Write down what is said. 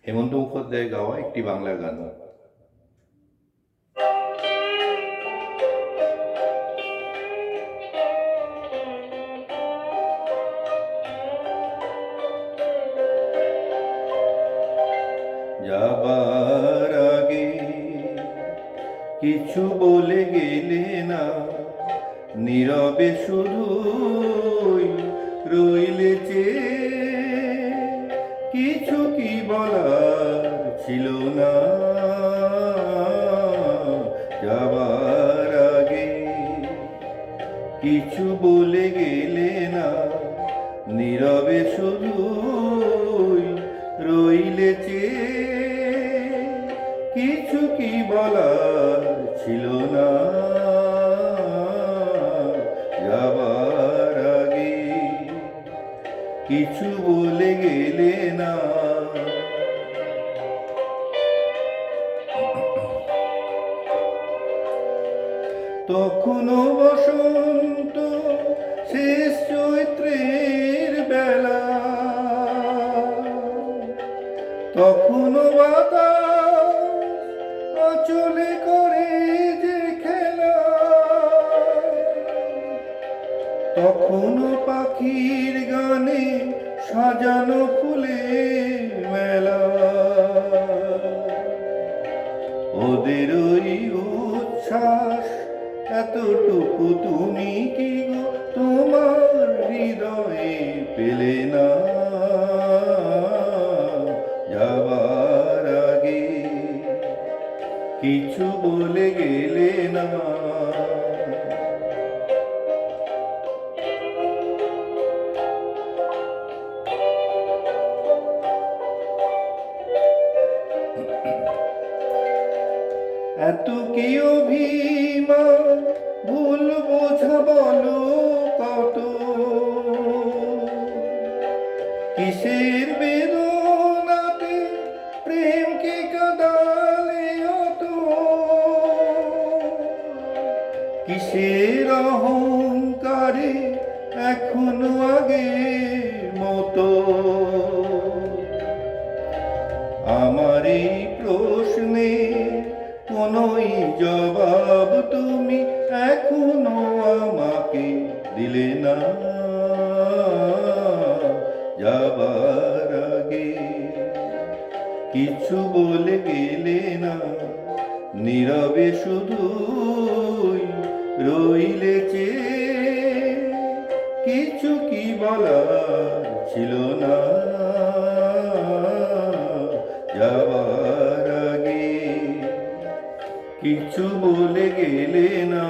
হেমন্ত মুখোপাধ্যায় গাওয়া একটি বাংলা গান। যাবার আগে কিছু বলে গেলে না, নীরবে শুধু রইলে চেয়ে, কিছু কি বলার ছিল না। যাবার আগে কিছু বলে গেলে না, নীরবে শুধু রইলে চেয়ে, কিছু কি বলার ছিল না। যাবার আগে কিছু বলে গেলে না। তখনও বসন্ত শেষ চৈত্রের বেলা, তখনও বাতাস আঁচলে করে যে খেলা, তখনও পাখির গানে সাজানো ফুলের মেলা। ওদের ওই উচ্ছ্বাস এতটুকু তুমি কি গো তোমার হৃদয়ে পেলে না। যাবার আগে কিছু বলে গেলে না। এত কি অভিমান ভুল বোঝা বলো কত, কিসের বেদনাতে প্রেমকে কাঁদালে অত, কিসের অহংকারে এখনো আগের মতো। আমার এই প্রশ্নে কোনোই জবাব তুমি এখনো আমাকে দিলে না। যাবার আগে কিছু বলে গেলে না, নীরবে শুধু রইলে চেয়ে, কিছু কি বলার ছিল না। যাবার আগে কিছু বলে গেলে না।